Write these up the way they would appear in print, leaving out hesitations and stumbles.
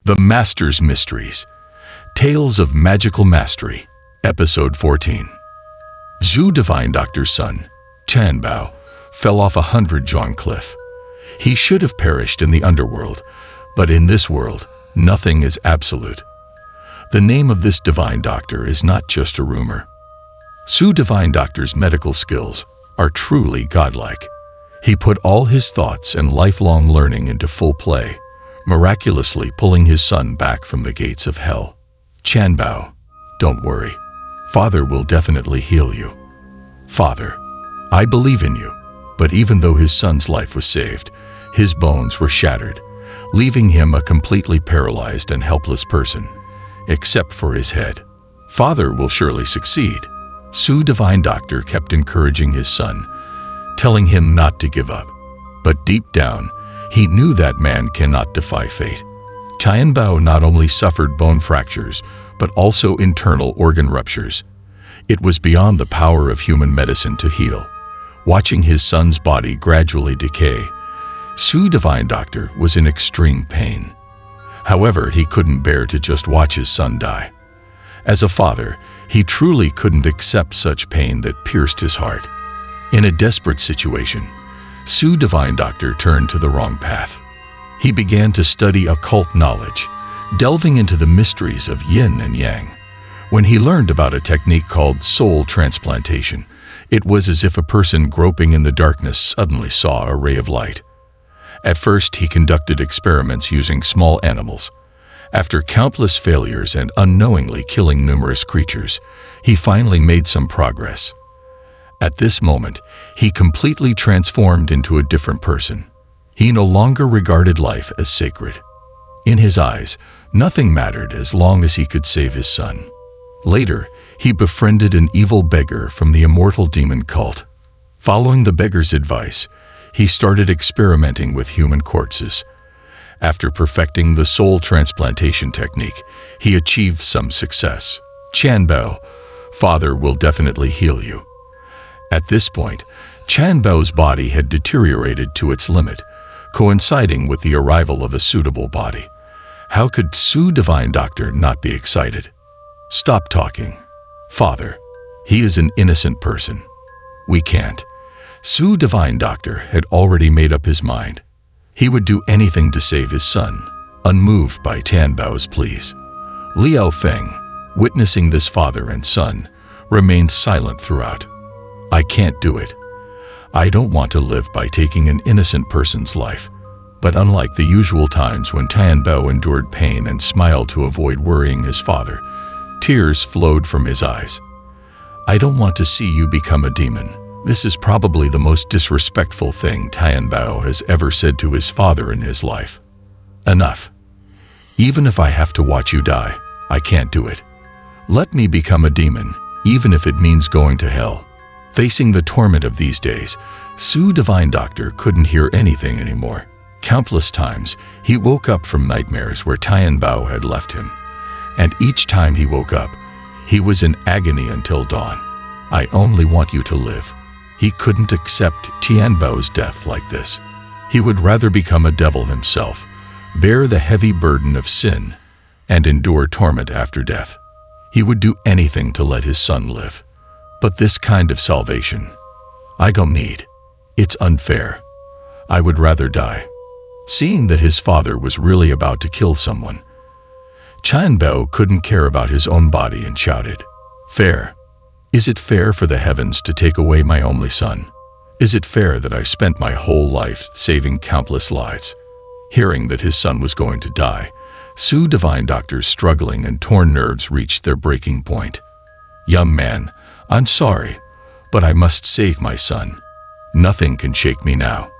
The Master's Mysteries. Tales of Magical Mastery. Episode 14. Zhu Divine Doctor's son, Tianbao, fell off a 100-jong cliff. He should have perished in the underworld, but in this world, nothing is absolute. The name of this divine doctor is not just a rumor. Zhu Divine Doctor's medical skills are truly godlike. He put all his thoughts and lifelong learning into full play, miraculously pulling his son back from the gates of hell. Tianbao, don't worry. Father will definitely heal you. Father, I believe in you. But even though his son's life was saved, his bones were shattered, leaving him a completely paralyzed and helpless person, except for his head. Father will surely succeed. Zhu Divine Doctor kept encouraging his son, telling him not to give up. But deep down, he knew that man cannot defy fate. Tianbao not only suffered bone fractures, but also internal organ ruptures. It was beyond the power of human medicine to heal. Watching his son's body gradually decay, Zhu Divine Doctor was in extreme pain. However, he couldn't bear to just watch his son die. As a father, he truly couldn't accept such pain that pierced his heart. In a desperate situation, Zhu Divine Doctor turned to the wrong path. He began to study occult knowledge, delving into the mysteries of yin and yang. When he learned about a technique called soul transplantation, it was as if a person groping in the darkness suddenly saw a ray of light. At first, he conducted experiments using small animals. After countless failures and unknowingly killing numerous creatures, he finally made some progress. At this moment, he completely transformed into a different person. He no longer regarded life as sacred. In his eyes, nothing mattered as long as he could save his son. Later, he befriended an evil beggar from the immortal demon cult. Following the beggar's advice, he started experimenting with human corpses. After perfecting the soul transplantation technique, he achieved some success. Tianbao, Father will definitely heal you. At this point, Tianbao's body had deteriorated to its limit, coinciding with the arrival of a suitable body. How could Zhu Divine Doctor not be excited? Stop talking. Father, he is an innocent person. We can't. Zhu Divine Doctor had already made up his mind. He would do anything to save his son, unmoved by Tianbao's pleas. Liao Feng, witnessing this father and son, remained silent throughout. I can't do it. I don't want to live by taking an innocent person's life. But unlike the usual times when Tianbao endured pain and smiled to avoid worrying his father, tears flowed from his eyes. I don't want to see you become a demon. This is probably the most disrespectful thing Tianbao has ever said to his father in his life. Enough. Even if I have to watch you die, I can't do it. Let me become a demon, even if it means going to hell. Facing the torment of these days, Zhu Divine Doctor couldn't hear anything anymore. Countless times, he woke up from nightmares where Tianbao had left him. And each time he woke up, he was in agony until dawn. I only want you to live. He couldn't accept Tianbao's death like this. He would rather become a devil himself, bear the heavy burden of sin, and endure torment after death. He would do anything to let his son live. But this kind of salvation, I don't need. It's unfair. I would rather die. Seeing that his father was really about to kill someone, Tianbao couldn't care about his own body and shouted, Fair. Is it fair for the heavens to take away my only son? Is it fair that I spent my whole life saving countless lives? Hearing that his son was going to die, Zhu Divine Doctor's struggling and torn nerves reached their breaking point. Young man, I'm sorry, but I must save my son. Nothing can shake me now.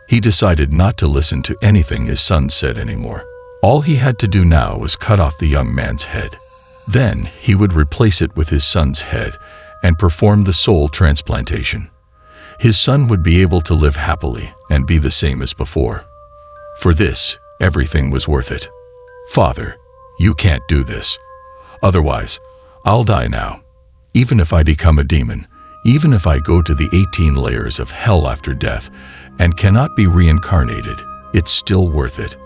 He decided not to listen to anything his son said anymore. All he had to do now was cut off the young man's head. Then he would replace it with his son's head and perform the soul transplantation. His son would be able to live happily and be the same as before. For this, everything was worth it. Father, you can't do this. Otherwise, I'll die now. Even if I become a demon, even if I go to the 18 layers of hell after death and cannot be reincarnated, it's still worth it.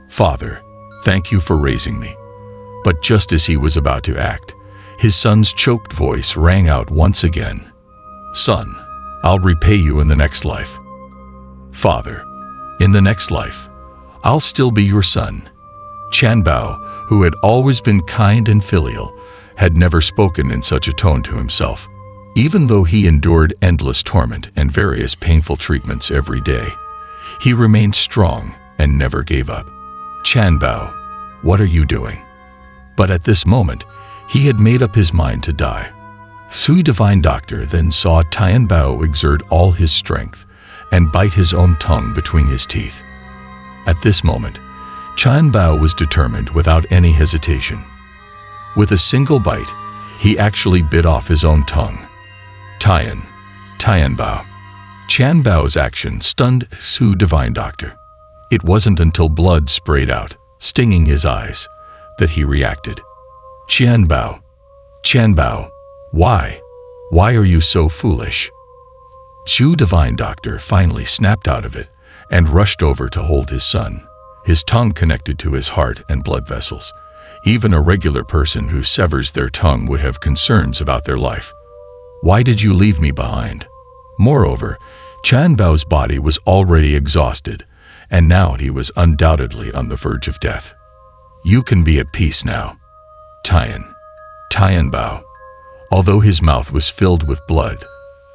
Father, Thank you for raising me." But just as he was about to act, his son's choked voice rang out once again. "Son, I'll repay you in the next life." "Father, in the next life, I'll still be your son." Chanbao, who had always been kind and filial, had never spoken in such a tone to himself. Even though he endured endless torment and various painful treatments every day, he remained strong and never gave up. "Chanbao, what are you doing?" But at this moment, he had made up his mind to die. Sui Divine Doctor then saw Tianbao exert all his strength and bite his own tongue between his teeth. At this moment, Tianbao was determined without any hesitation. With a single bite, he actually bit off his own tongue. Tianbao. Chanbao's action stunned Sui Divine Doctor. It wasn't until blood sprayed out, stinging his eyes, that he reacted. Chanbao, why? Why are you so foolish?" Sui Divine Doctor finally snapped out of it and rushed over to hold his son, his tongue connected to his heart and blood vessels. Even a regular person who severs their tongue would have concerns about their life. "Why did you leave me behind?" Moreover, Chanbao's body was already exhausted, and now he was undoubtedly on the verge of death. "You can be at peace now, Tianbao." Although his mouth was filled with blood,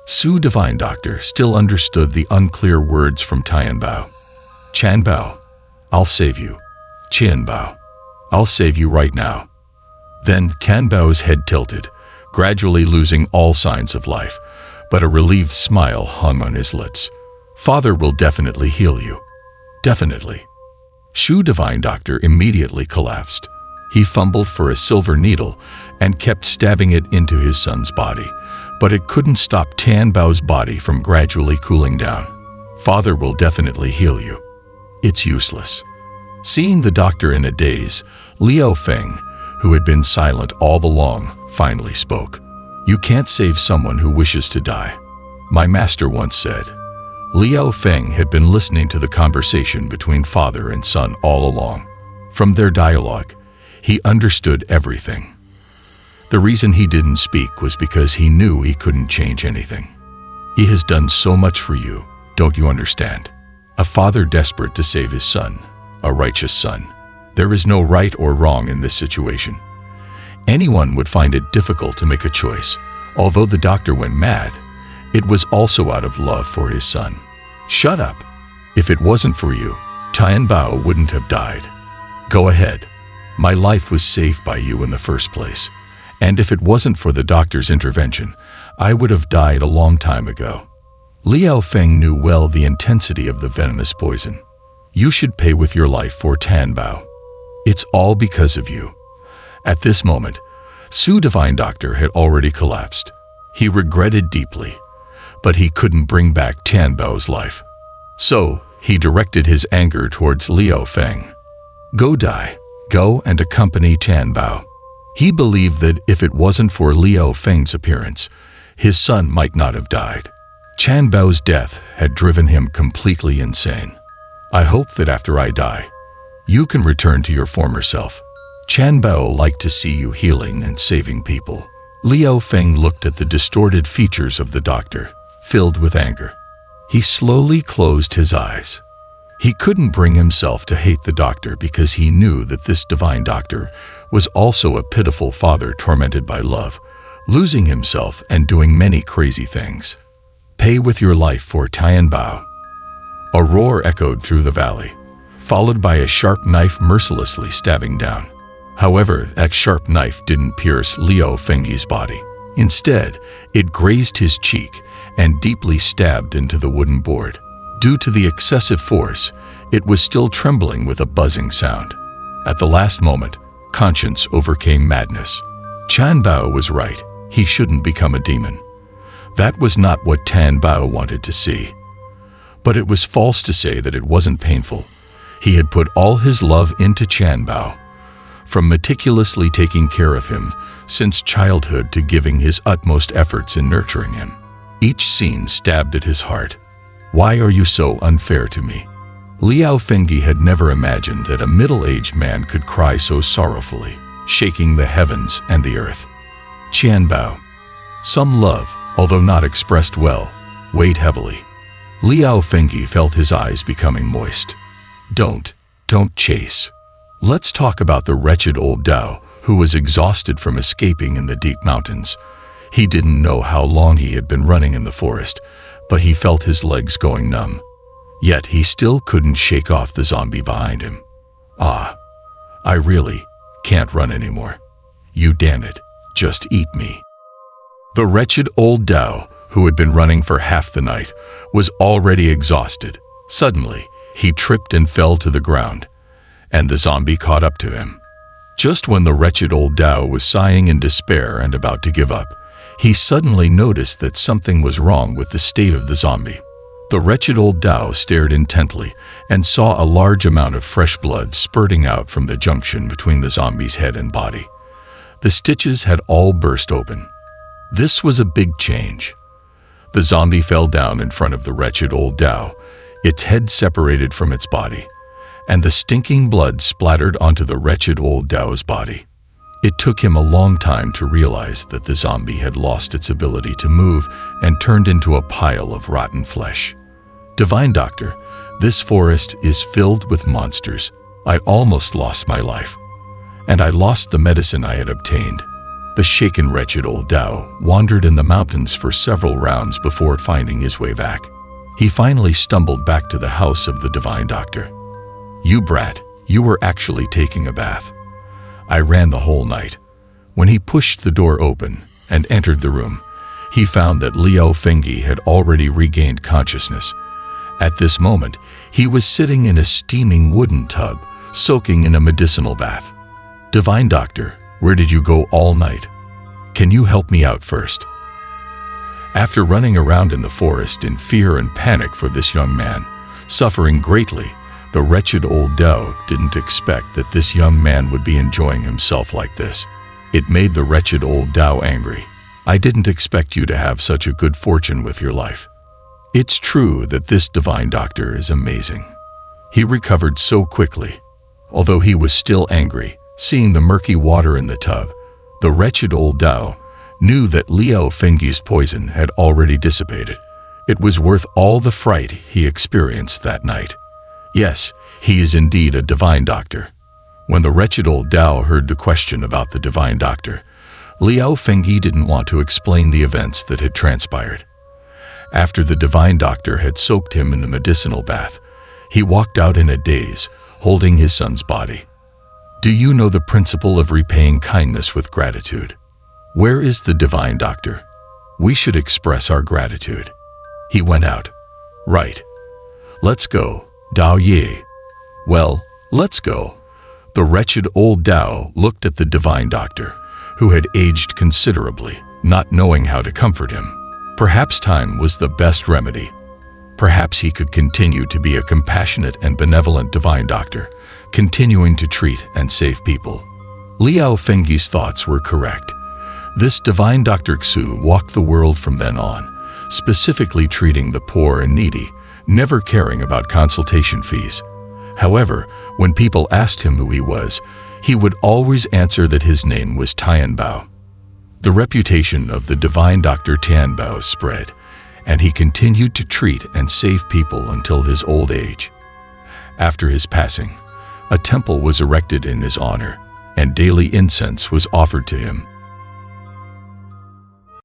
Sui Divine Doctor still understood the unclear words from Tianbao. "Chanbao, I'll save you. Tianbao, I'll save you right now." Then Tianbao's head tilted, gradually losing all signs of life, but a relieved smile hung on his lips. "Father will definitely heal you. Definitely." Sui Divine Doctor immediately collapsed. He fumbled for a silver needle and kept stabbing it into his son's body, but it couldn't stop Tianbao's body from gradually cooling down. "Father will definitely heal you. It's useless." Seeing the doctor in a daze, Liao Feng, who had been silent all along, finally spoke. "You can't save someone who wishes to die," my master once said. Liao Feng had been listening to the conversation between father and son all along. From their dialogue, he understood everything. The reason he didn't speak was because he knew he couldn't change anything. "He has done so much for you, don't you understand? A father desperate to save his son, a righteous son. There is no right or wrong in this situation. Anyone would find it difficult to make a choice. Although the doctor went mad, it was also out of love for his son." "Shut up. If it wasn't for you, Tianbao wouldn't have died. Go ahead. My life was saved by you in the first place. And if it wasn't for the doctor's intervention, I would have died a long time ago." Liao Feng knew well the intensity of the venomous poison. "You should pay with your life for Tianbao. It's all because of you." At this moment, Sui Divine Doctor had already collapsed. He regretted deeply, but he couldn't bring back Tianbao's life. So, he directed his anger towards Liao Feng. "Go die. Go and accompany Tianbao." He believed that if it wasn't for Liao Feng's appearance, his son might not have died. Tianbao's death had driven him completely insane. "I hope that after I die, you can return to your former self. Tianbao liked to see you healing and saving people." Liao Feng looked at the distorted features of the doctor, filled with anger. He slowly closed his eyes. He couldn't bring himself to hate the doctor because he knew that this divine doctor was also a pitiful father tormented by love, losing himself and doing many crazy things. "Pay with your life for Tianbao." A roar echoed through the valley, followed by a sharp knife mercilessly stabbing down. However, that sharp knife didn't pierce Liao Feng's body. Instead, it grazed his cheek and deeply stabbed into the wooden board. Due to the excessive force, it was still trembling with a buzzing sound. At the last moment, conscience overcame madness. Tianbao was right. He shouldn't become a demon. That was not what Tianbao wanted to see. But it was false to say that it wasn't painful. He had put all his love into Tianbao, from meticulously taking care of him since childhood to giving his utmost efforts in nurturing him. Each scene stabbed at his heart. "Why are you so unfair to me? Liao Fengyi had never imagined that a middle-aged man could cry so sorrowfully, shaking the heavens and the earth. Qianbao. Some love, although not expressed well, weighed heavily. Liao Fengyi felt his eyes becoming moist. Don't chase. Let's talk about the wretched old Dao, who was exhausted from escaping in the deep mountains. He didn't know how long he had been running in the forest, but he felt his legs going numb. Yet he still couldn't shake off the zombie behind him. I really can't run anymore. You damn it, just eat me. The wretched old Dao, who had been running for half the night, was already exhausted. Suddenly, he tripped and fell to the ground, and the zombie caught up to him. Just when the wretched old Dao was sighing in despair and about to give up, he suddenly noticed that something was wrong with the state of the zombie. The wretched old Dao stared intently and saw a large amount of fresh blood spurting out from the junction between the zombie's head and body. The stitches had all burst open. This was a big change. The zombie fell down in front of the wretched old Dao, its head separated from its body, and the stinking blood splattered onto the wretched old Dao's body. It took him a long time to realize that the zombie had lost its ability to move and turned into a pile of rotten flesh. Divine Doctor, this forest is filled with monsters. I almost lost my life, and I lost the medicine I had obtained. The shaken wretched old Dao wandered in the mountains for several rounds before finding his way back. He finally stumbled back to the house of the Divine Doctor. You brat, you were actually taking a bath. I ran the whole night. When he pushed the door open and entered the room, he found that Liao Fengyi had already regained consciousness. At this moment, he was sitting in a steaming wooden tub, soaking in a medicinal bath. Divine Doctor, where did you go all night? Can you help me out first? After running around in the forest in fear and panic for this young man, suffering greatly, the wretched old Dao didn't expect that this young man would be enjoying himself like this. It made the wretched old Dao angry. I didn't expect you to have such a good fortune with your life. It's true that this Divine Doctor is amazing. He recovered so quickly. Although he was still angry, seeing the murky water in the tub, the wretched old Dao knew that Liao Fengyi's poison had already dissipated. It was worth all the fright he experienced that night. Yes, he is indeed a Divine Doctor. When the wretched old Dao heard the question about the Divine Doctor, Liao Fengyi didn't want to explain the events that had transpired. After the Divine Doctor had soaked him in the medicinal bath, he walked out in a daze, holding his son's body. Do you know the principle of repaying kindness with gratitude? Where is the Divine Doctor? We should express our gratitude. He went out. Right. Let's go, Dao Ye. Well, let's go. The wretched old Dao looked at the Divine Doctor, who had aged considerably, not knowing how to comfort him. Perhaps time was the best remedy. Perhaps he could continue to be a compassionate and benevolent Divine Doctor, continuing to treat and save people. Liao Fengyi's thoughts were correct. This Divine Doctor Xu walked the world from then on, specifically treating the poor and needy, never caring about consultation fees. However, when people asked him who he was, he would always answer that his name was Tianbao. The reputation of the Divine Doctor Tianbao spread, and he continued to treat and save people until his old age. After his passing, a temple was erected in his honor, and daily incense was offered to him.